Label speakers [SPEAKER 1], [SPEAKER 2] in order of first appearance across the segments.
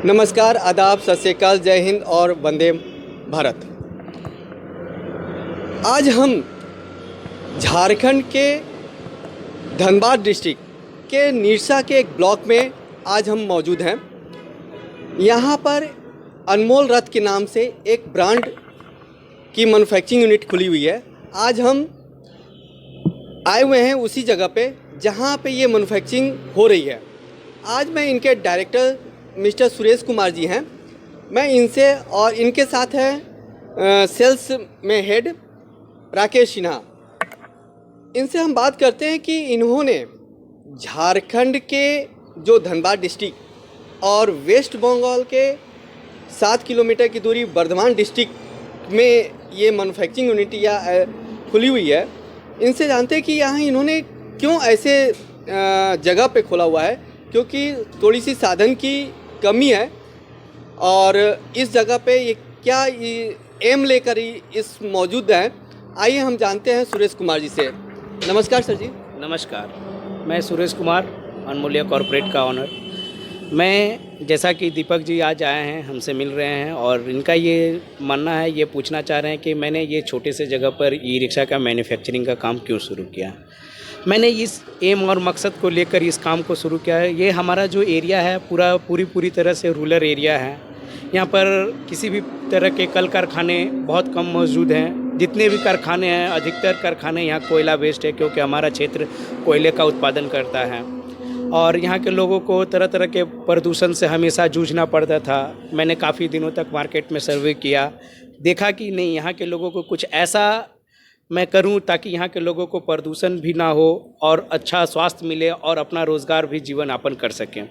[SPEAKER 1] नमस्कार, आदाब, सत श्री अकाल, जय हिंद और वंदे भारत। आज हम झारखंड के धनबाद डिस्ट्रिक्ट के निरसा के एक ब्लॉक में आज हम मौजूद हैं। यहाँ पर अनमोल रथ के नाम से एक ब्रांड की मैन्युफैक्चरिंग यूनिट खुली हुई है। आज हम आए हुए हैं उसी जगह पे जहाँ पे ये मैन्युफैक्चरिंग हो रही है। आज मैं इनके डायरेक्टर मिस्टर सुरेश कुमार जी हैं, मैं इनसे और इनके साथ हैं सेल्स में हेड राकेश सिन्हा। इनसे हम बात करते हैं कि इन्होंने झारखंड के जो धनबाद डिस्ट्रिक्ट और वेस्ट बंगाल के 7 किलोमीटर की दूरी बर्धमान डिस्ट्रिक्ट में ये मैन्युफैक्चरिंग यूनिट या खुली हुई है। इनसे जानते हैं कि यहाँ इन्होंने क्यों ऐसे जगह पे खोला हुआ है, क्योंकि थोड़ी सी साधन की कमी है और इस जगह पे ये क्या एम लेकर इस मौजूद है। आइए हम जानते हैं सुरेश कुमार जी से। नमस्कार सर जी।
[SPEAKER 2] नमस्कार, मैं सुरेश कुमार, अनमोलिया कॉरपोरेट का ऑनर। मैं जैसा कि दीपक जी आज आए हैं, हमसे मिल रहे हैं और इनका ये मानना है, ये पूछना चाह रहे हैं कि मैंने ये छोटे से जगह पर ई रिक्शा का मैन्युफैक्चरिंग का काम क्यों शुरू किया। मैंने इस एम और मकसद को लेकर इस काम को शुरू किया है। ये हमारा जो एरिया है पूरी तरह से रूरल एरिया है। यहाँ पर किसी भी तरह के कल कारखाने बहुत कम मौजूद हैं। जितने भी कारखाने हैं, अधिकतर कारखाने यहाँ कोयला बेस्ड है, क्योंकि हमारा क्षेत्र कोयले का उत्पादन करता है और यहाँ के लोगों को तरह तरह के प्रदूषण से हमेशा जूझना पड़ता था। मैंने काफ़ी दिनों तक मार्केट में सर्वे किया, देखा कि नहीं, यहाँ के लोगों को कुछ ऐसा मैं करूं ताकि यहाँ के लोगों को प्रदूषण भी ना हो और अच्छा स्वास्थ्य मिले और अपना रोज़गार भी जीवन यापन कर सकें।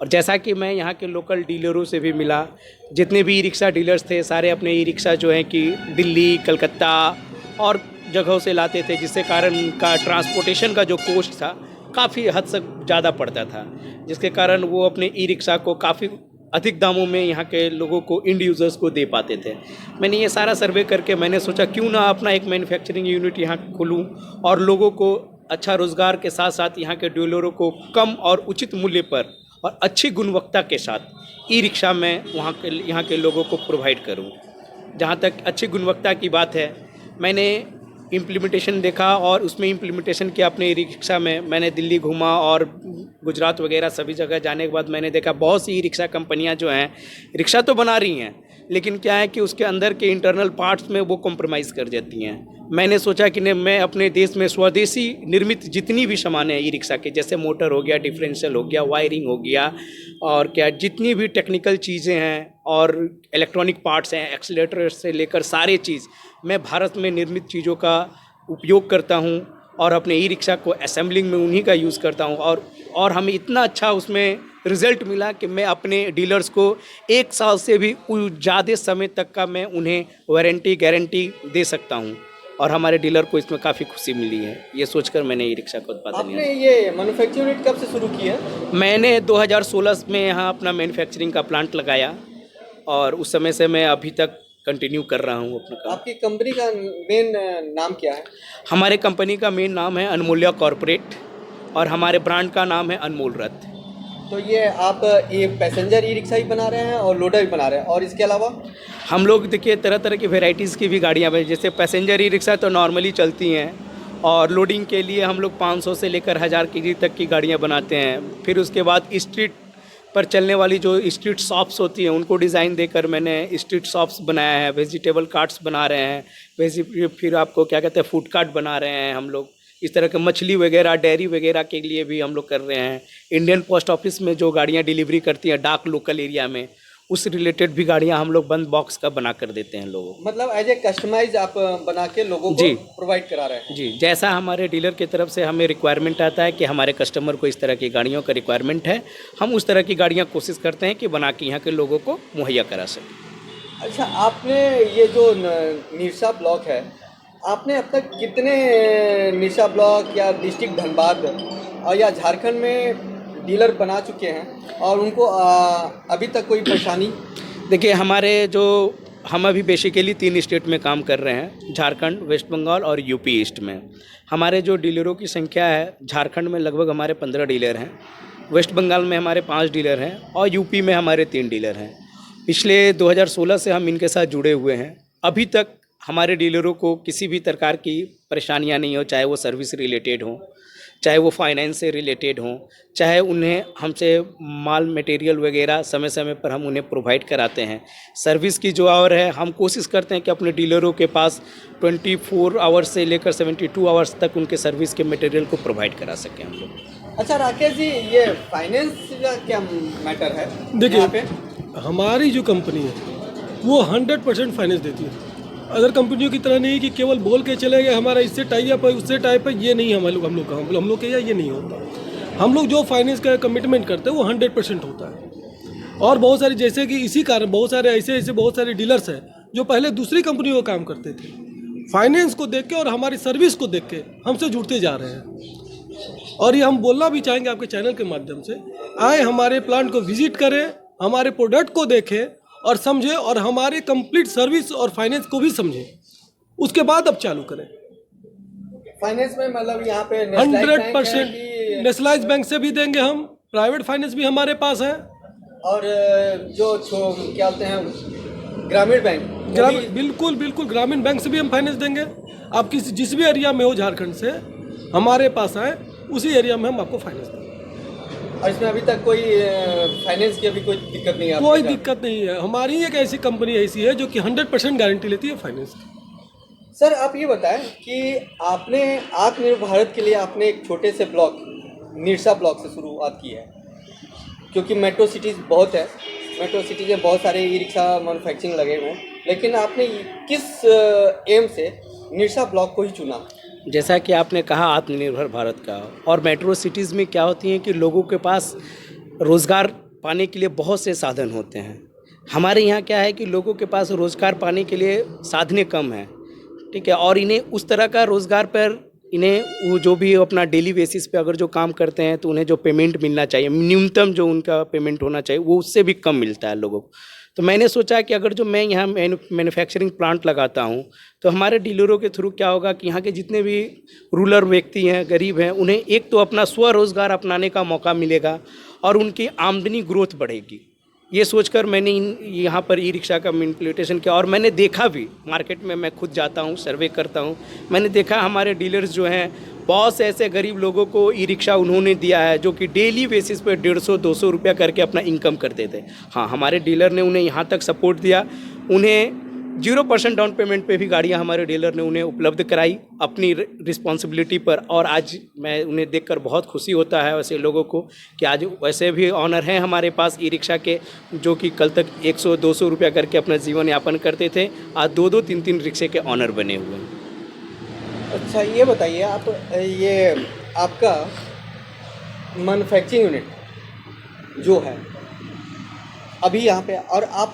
[SPEAKER 2] और जैसा कि मैं यहाँ के लोकल डीलरों से भी मिला, जितने भी ई रिक्शा डीलर्स थे सारे अपने ई रिक्शा जो हैं कि दिल्ली, कलकत्ता और जगहों से लाते थे, जिससे कारण उनका ट्रांसपोर्टेशन का जो कॉस्ट था काफ़ी हद तक ज़्यादा पड़ता था, जिसके कारण वो अपने ई रिक्शा को काफ़ी अधिक दामों में यहाँ के लोगों को, इंड यूज़र्स को दे पाते थे। मैंने ये सारा सर्वे करके मैंने सोचा क्यों ना अपना एक मैन्युफैक्चरिंग यूनिट यहाँ खोलूँ और लोगों को अच्छा रोज़गार के साथ साथ यहाँ के डीलरों को कम और उचित मूल्य पर और अच्छी गुणवत्ता के साथ ई रिक्शा में यहाँ के लोगों को प्रोवाइड करूँ। जहाँ तक अच्छी गुणवत्ता की बात है, मैंने इम्प्लीमेंटेशन देखा और उसमें इम्प्लीमेंटेशन किया अपने ई रिक्शा में। मैंने दिल्ली घूमा और गुजरात वगैरह सभी जगह जाने के बाद मैंने देखा बहुत सी ई रिक्शा कंपनियां जो हैं रिक्शा तो बना रही हैं, लेकिन क्या है कि उसके अंदर के इंटरनल पार्ट्स में वो कॉम्प्रोमाइज़ कर देती हैं। मैंने सोचा कि नहीं, मैं अपने देश में स्वदेशी निर्मित जितनी भी सामान है ई रिक्शा के, जैसे मोटर हो गया, डिफरेंशियल हो गया, वायरिंग हो गया और क्या जितनी भी टेक्निकल चीज़ें हैं और इलेक्ट्रॉनिक पार्ट्स हैं, एक्सीलेटर से लेकर सारे चीज़, मैं भारत में निर्मित चीज़ों का उपयोग करता हूं और अपने ई रिक्शा को असेंबलिंग में उन्हीं का यूज़ करता हूं और हमें इतना अच्छा उसमें रिज़ल्ट मिला कि मैं अपने डीलर्स को 1 साल से भी ज़्यादा समय तक का मैं उन्हें वारंटी गारंटी दे सकता हूं और हमारे डीलर को इसमें काफ़ी खुशी मिली है। ये सोचकर मैंने ई रिक्शा का उत्पादन किया।
[SPEAKER 1] आपने ये मैन्युफैक्चरिंग यूनिट कब से शुरू की है?
[SPEAKER 2] मैंने 2016 में यहाँ अपना मैन्युफैक्चरिंग का प्लांट लगाया और उस समय से मैं अभी तक कंटिन्यू कर रहा हूँ अपना काम।
[SPEAKER 1] आपकी कंपनी का मेन नाम क्या है?
[SPEAKER 2] हमारे कंपनी का मेन नाम है अनमोलिया कॉरपोरेट और हमारे ब्रांड का नाम है अनमोल रथ।
[SPEAKER 1] तो ये आप ये पैसेंजर ई रिक्शा ही बना रहे हैं और लोडर भी बना रहे हैं, और इसके अलावा
[SPEAKER 2] हम लोग देखिए तरह तरह की वेराइटीज़ की भी गाड़ियाँ हैं। जैसे पैसेंजर ई रिक्शा तो नॉर्मली चलती हैं और लोडिंग के लिए हम लोग 500 से लेकर 1000 केजी तक की गाड़ियाँ बनाते हैं। फिर उसके बाद स्ट्रीट पर चलने वाली जो स्ट्रीट शॉप्स होती हैं उनको डिज़ाइन देकर मैंने स्ट्रीट शॉप्स बनाया है। वेजिटेबल कार्ट्स बना रहे हैं, फिर आपको क्या कहते हैं, फूड कार्ट बना रहे हैं हम लोग। इस तरह के मछली वगैरह, डेयरी वगैरह के लिए भी हम लोग कर रहे हैं। इंडियन पोस्ट ऑफिस में जो गाड़ियाँ डिलीवरी करती हैं डाक लोकल एरिया में, उस रिलेटेड भी गाड़ियाँ हम लोग बंद बॉक्स का बना कर देते हैं लोगों को।
[SPEAKER 1] मतलब एज ए कस्टमाइज आप बना के लोगों को प्रोवाइड करा रहे हैं?
[SPEAKER 2] जी, जैसा हमारे डीलर की तरफ से हमें रिक्वायरमेंट आता है कि हमारे कस्टमर को इस तरह की गाड़ियों का रिक्वायरमेंट है, हम उस तरह की गाड़ियाँ कोशिश करते हैं कि बना के यहाँ के लोगों को मुहैया करा सकें।
[SPEAKER 1] अच्छा, आपने ये जो निरसा ब्लॉक है, आपने अब तक कितने निरसा ब्लॉक या डिस्ट्रिक्ट धनबाद और या झारखंड में डीलर बना चुके हैं और उनको अभी तक कोई परेशानी?
[SPEAKER 2] देखिए, हम अभी बेसिकली 3 स्टेट में काम कर रहे हैं, झारखंड, वेस्ट बंगाल और यूपी ईस्ट में। हमारे जो डीलरों की संख्या है, झारखंड में लगभग हमारे 15 डीलर हैं वेस्ट बंगाल में हमारे 5 डीलर हैं और यूपी में हमारे 3 डीलर हैं। पिछले 2016 से हम इनके साथ जुड़े हुए हैं। अभी तक हमारे डीलरों को किसी भी प्रकार की परेशानियां नहीं हो, चाहे वो सर्विस रिलेटेड हो, चाहे वो फाइनेंस से रिलेटेड हों, चाहे उन्हें हमसे माल मटेरियल वगैरह समय समय पर हम उन्हें प्रोवाइड कराते हैं। सर्विस की जो आवर है, हम कोशिश करते हैं कि अपने डीलरों के पास 24 आवर्स से लेकर 72 आवर्स तक उनके सर्विस के मटेरियल को प्रोवाइड करा सकें हम लोग।
[SPEAKER 1] अच्छा राकेश जी, ये फाइनेंस का क्या मैटर है?
[SPEAKER 3] देखिए, हमारी जो कंपनी है वो 100% फाइनेंस देती है। अदर कंपनियों की तरह नहीं कि केवल बोल के चले गए हमारा इससे टाई अप है उससे टाइप है, ये नहीं। हम लोग के यहाँ ये नहीं होता। हम लोग जो फाइनेंस का कमिटमेंट करते हैं वो 100% होता है। और बहुत सारी, जैसे कि इसी कारण बहुत सारे ऐसे बहुत सारे डीलर्स हैं जो पहले दूसरी कंपनियों का काम करते थे, फाइनेंस को देख के और हमारी सर्विस को देख के हमसे जुड़ते जा रहे हैं। और ये हम बोलना भी चाहेंगे आपके चैनल के माध्यम से, आए हमारे प्लांट को विजिट करें, हमारे प्रोडक्ट को देखें और समझे, और हमारे कंप्लीट सर्विस और फाइनेंस को भी समझे, उसके बाद अब चालू करें।
[SPEAKER 1] फाइनेंस में मतलब यहाँ पे
[SPEAKER 3] 100% नेशनलाइज बैंक से भी देंगे हम, प्राइवेट फाइनेंस भी हमारे पास है,
[SPEAKER 1] और जो क्या बोलते हैं ग्रामीण बैंक,
[SPEAKER 3] बिल्कुल ग्रामीण बैंक से भी हम फाइनेंस देंगे। आप जिस भी एरिया में हो झारखंड से हमारे पास आए, उसी एरिया में हम आपको फाइनेंस देंगे।
[SPEAKER 1] और इसमें अभी तक कोई फाइनेंस की अभी कोई दिक्कत नहीं है?
[SPEAKER 3] कोई दिक्कत नहीं है। हमारी एक ऐसी कंपनी ऐसी है जो कि 100% गारंटी लेती है फाइनेंस की।
[SPEAKER 1] सर आप ये बताएं कि आपने आत्मनिर्भर भारत के लिए आपने एक छोटे से ब्लॉक, निरसा ब्लॉक से शुरुआत की है, क्योंकि मेट्रो सिटीज़ बहुत है, मेट्रो सिटीज़ में बहुत सारे ई रिक्शा मैन्युफैक्चरिंग लगे हुए हैं, लेकिन आपने किस एम से निरसा ब्लॉक को ही चुना?
[SPEAKER 2] जैसा कि आपने कहा आत्मनिर्भर भारत का, और मेट्रो सिटीज़ में क्या होती हैं कि लोगों के पास रोज़गार पाने के लिए बहुत से साधन होते हैं। हमारे यहाँ क्या है कि लोगों के पास रोज़गार पाने के लिए साधने कम हैं, ठीक है, और इन्हें उस तरह का रोज़गार पर इन्हें वो जो भी अपना डेली बेसिस पे अगर जो काम करते हैं तो उन्हें जो पेमेंट मिलना चाहिए, न्यूनतम जो उनका पेमेंट होना चाहिए, वो उससे भी कम मिलता है लोगों को। तो मैंने सोचा कि अगर जो मैं यहाँ मैन्युफैक्चरिंग प्लांट लगाता हूँ तो हमारे डीलरों के थ्रू क्या होगा कि यहाँ के जितने भी रूरल व्यक्ति हैं, गरीब हैं, उन्हें एक तो अपना स्वरोज़गार अपनाने का मौका मिलेगा और उनकी आमदनी ग्रोथ बढ़ेगी। ये सोचकर मैंने यहाँ पर ई रिक्शा का इम्प्लीमेंटेशन किया। और मैंने देखा भी, मार्केट में मैं खुद जाता हूँ, सर्वे करता हूँ, मैंने देखा हमारे डीलर्स जो हैं बहुत से ऐसे गरीब लोगों को ई रिक्शा उन्होंने दिया है जो कि डेली बेसिस पर 150-200 रुपया करके अपना इनकम करते थे। हाँ, हमारे डीलर ने उन्हें यहाँ तक सपोर्ट दिया, उन्हें 0% डाउन पेमेंट पे भी गाड़ियाँ हमारे डीलर ने उन्हें उपलब्ध कराई अपनी रिस्पॉन्सिबिलिटी पर। और आज मैं उन्हें देखकर बहुत खुशी होता है वैसे लोगों को कि आज वैसे भी ऑनर हैं हमारे पास ई रिक्शा के, जो कि कल तक 100-200 रुपया करके अपना जीवन यापन करते थे, आज 2-2, 3-3 रिक्शे के ऑनर बने हुए हैं।
[SPEAKER 1] अच्छा ये बताइए आप, ये आपका मैन्युफैक्चरिंग यूनिट जो है अभी यहाँ पे, और आप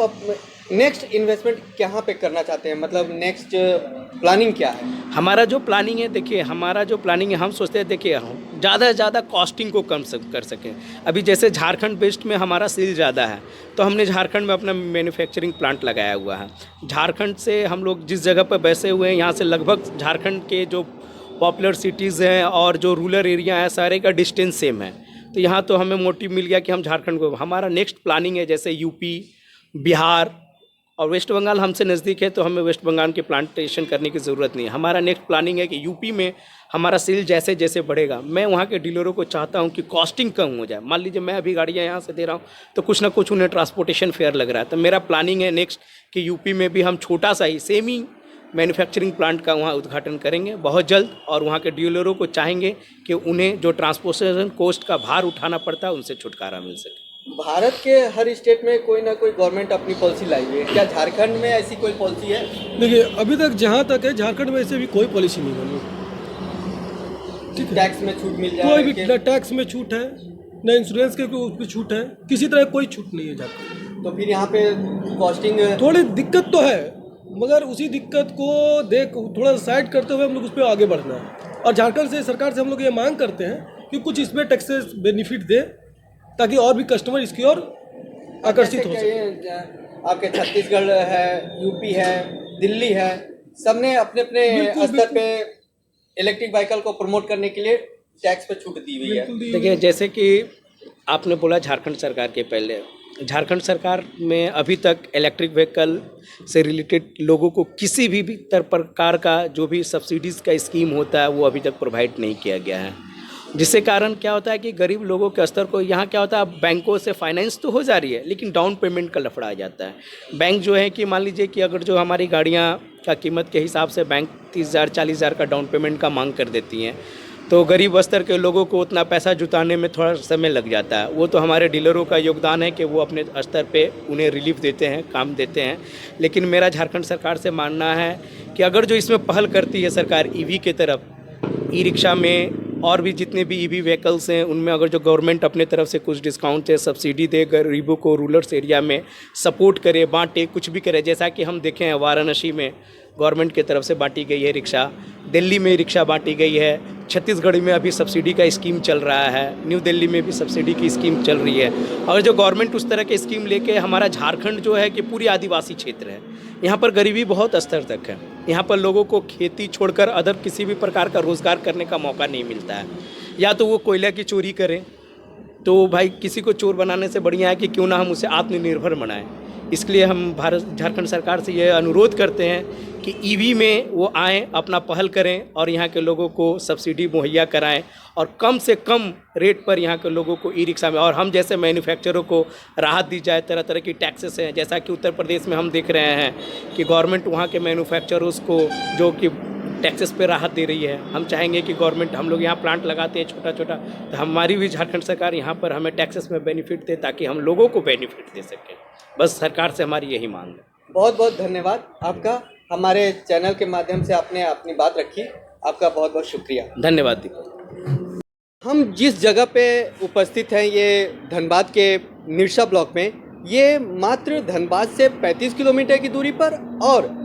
[SPEAKER 1] नेक्स्ट इन्वेस्टमेंट कहाँ पे करना चाहते हैं, मतलब नेक्स्ट प्लानिंग क्या है?
[SPEAKER 2] हमारा जो प्लानिंग है, देखिए हमारा जो प्लानिंग है, हम सोचते हैं देखिए हम ज़्यादा से ज़्यादा कॉस्टिंग को कम कर सकें। अभी जैसे झारखंड बेस्ड में हमारा सेल ज़्यादा है तो हमने झारखंड में अपना मैन्युफैक्चरिंग प्लांट लगाया हुआ है। झारखंड से हम लोग जिस जगह पर बैसे हुए हैं, यहाँ से लगभग झारखंड के जो पॉपुलर सिटीज़ हैं और जो रूरल एरिया है, सारे का डिस्टेंस सेम है। तो यहाँ तो हमें मोटिव मिल गया कि हम झारखंड को, हमारा नेक्स्ट प्लानिंग है जैसे यूपी, बिहार और वेस्ट बंगाल हमसे नज़दीक है तो हमें वेस्ट बंगाल के प्लांटेशन करने की ज़रूरत नहीं है। हमारा नेक्स्ट प्लानिंग है कि यूपी में हमारा सेल जैसे जैसे बढ़ेगा, मैं वहाँ के डीलरों को चाहता हूँ कि कॉस्टिंग कम हो जाए। मान लीजिए मैं अभी गाड़ियाँ यहाँ से दे रहा हूँ तो कुछ ना कुछ उन्हें ट्रांसपोर्टेशन फेयर लग रहा है, तो मेरा प्लानिंग है नेक्स्ट कि यूपी में भी हम छोटा सा ही सेमी मैन्युफैक्चरिंग प्लांट का वहाँ उद्घाटन करेंगे बहुत जल्द। और वहाँ के डीलरों को चाहेंगे कि उन्हें जो ट्रांसपोर्टेशन कॉस्ट का भार उठाना पड़ता है उनसे छुटकारा मिल सके।
[SPEAKER 1] भारत के हर स्टेट में कोई ना कोई गवर्नमेंट अपनी पॉलिसी लाई हुई है, क्या झारखंड में ऐसी कोई पॉलिसी है?
[SPEAKER 3] देखिए, अभी तक जहाँ तक है झारखंड में ऐसे भी कोई पॉलिसी नहीं बनी। ठीक है,
[SPEAKER 1] टैक्स में छूट मिल जाए,
[SPEAKER 3] कोई भी न टैक्स में छूट है, न इंश्योरेंस के उस पर छूट है, किसी तरह कोई छूट नहीं है झारखंड।
[SPEAKER 1] तो फिर यहाँ पे कॉस्टिंग
[SPEAKER 3] थोड़ी दिक्कत तो है, मगर उसी दिक्कत को देख थोड़ा साइड करते हुए हम लोग उस पर आगे बढ़ना है। और झारखंड से सरकार से हम लोग ये मांग करते हैं कि कुछ इसमें टैक्सेस बेनिफिट दे ताकि और भी कस्टमर इसकी ओर आकर्षित हो सके।
[SPEAKER 1] आपके छत्तीसगढ़ है, यूपी है, दिल्ली है, सबने अपने अपने स्तर पे इलेक्ट्रिक व्हीकल को प्रमोट करने के लिए टैक्स पे छूट दी हुई है।
[SPEAKER 2] देखिए, जैसे कि आपने बोला झारखंड सरकार के पहले, झारखंड सरकार में अभी तक इलेक्ट्रिक व्हीकल से रिलेटेड लोगों को किसी भी प्रकार का जो भी सब्सिडीज़ का स्कीम होता है वो अभी तक प्रोवाइड नहीं किया गया है, जिससे कारण क्या होता है कि गरीब लोगों के स्तर को यहाँ क्या होता है, बैंकों से फाइनेंस तो हो जा रही है लेकिन डाउन पेमेंट का लफड़ा आ जाता है। बैंक जो है कि मान लीजिए कि अगर जो हमारी गाड़ियाँ का कीमत के हिसाब से बैंक 30,000 40,000 का डाउन पेमेंट का मांग कर देती हैं, तो गरीब स्तर के लोगों को उतना पैसा जुटाने में थोड़ा समय लग जाता है। वो तो हमारे डीलरों का योगदान है कि वो अपने स्तर पे उन्हें रिलीफ देते हैं, काम देते हैं। लेकिन मेरा झारखंड सरकार से मानना है कि अगर जो इसमें पहल करती है सरकार ईवी के तरफ, ई रिक्शा में और भी जितने भी ईवी व्हीकल्स हैं उनमें अगर जो गवर्नमेंट अपने तरफ से कुछ डिस्काउंट दे, सब्सिडी दे, गरीबों को रूरल एरिया में सपोर्ट करे, बांटे, कुछ भी करे, जैसा कि हम देखे हैं वाराणसी में गवर्नमेंट की तरफ से बांटी गई है रिक्शा, दिल्ली में रिक्शा बांटी गई है, छत्तीसगढ़ में अभी सब्सिडी का स्कीम चल रहा है, न्यू दिल्ली में भी सब्सिडी की स्कीम चल रही है। और जो गवर्नमेंट उस तरह के स्कीम लेके, हमारा झारखंड जो है कि पूरी आदिवासी क्षेत्र है, यहाँ पर गरीबी बहुत स्तर तक है, यहाँ पर लोगों को खेती छोड़कर अदर किसी भी प्रकार का रोज़गार करने का मौका नहीं मिलता है। या तो वो कोयला की चोरी करें, तो भाई किसी को चोर बनाने से बढ़िया है कि क्यों ना हम उसे आत्मनिर्भर बनाएं। इसलिए हम झारखंड सरकार से ये अनुरोध करते हैं कि ईवी में वो आएँ, अपना पहल करें और यहाँ के लोगों को सब्सिडी मुहैया कराएं और कम से कम रेट पर यहाँ के लोगों को ई रिक्शा में, और हम जैसे मैन्युफैक्चररों को राहत दी जाए। तरह तरह की टैक्सेस हैं, जैसा कि उत्तर प्रदेश में हम देख रहे हैं कि गवर्नमेंट वहाँ के मैन्युफैक्चरर्स को जो कि टैक्सेस पे राहत दे रही है। हम चाहेंगे कि गवर्नमेंट, हम लोग यहाँ प्लांट लगाते हैं छोटा छोटा, तो हमारी भी झारखंड सरकार यहाँ पर हमें टैक्सेस में बेनिफिट दे ताकि हम लोगों को बेनिफिट दे सकें। बस सरकार से हमारी यही मांग है।
[SPEAKER 1] बहुत बहुत धन्यवाद आपका, हमारे चैनल के माध्यम से आपने अपनी बात रखी, आपका बहुत बहुत शुक्रिया।
[SPEAKER 2] धन्यवाद दीपक।
[SPEAKER 1] हम जिस जगह पे उपस्थित हैं, ये धनबाद के निरसा ब्लॉक में, ये मात्र धनबाद से 35 किलोमीटर की दूरी पर और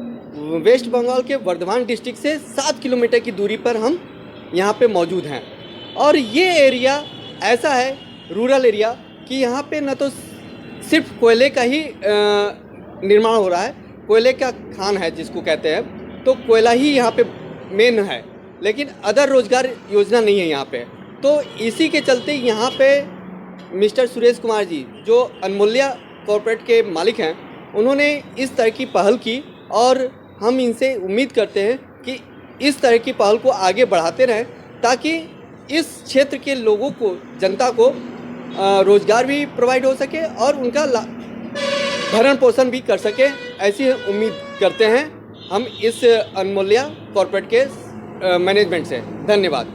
[SPEAKER 1] वेस्ट बंगाल के वर्धमान डिस्ट्रिक्ट से 7 किलोमीटर की दूरी पर हम यहाँ पे मौजूद हैं। और ये एरिया ऐसा है, रूरल एरिया, कि यहाँ पे न तो सिर्फ कोयले का ही निर्माण हो रहा है, कोयले का खान है जिसको कहते हैं, तो कोयला ही यहाँ पे मेन है, लेकिन अदर रोजगार योजना नहीं है यहाँ पे। तो इसी के चलते यहाँ पे मिस्टर सुरेश कुमार जी, जो अनमोल्या कॉरपोरेट के मालिक हैं, उन्होंने इस तरह की पहल की और हम इनसे उम्मीद करते हैं कि इस तरह की पहल को आगे बढ़ाते रहें ताकि इस क्षेत्र के लोगों को, जनता को रोज़गार भी प्रोवाइड हो सके और उनका भरण पोषण भी कर सके। ऐसी उम्मीद करते हैं हम इस अनमोल्या कॉरपोरेट के मैनेजमेंट से। धन्यवाद।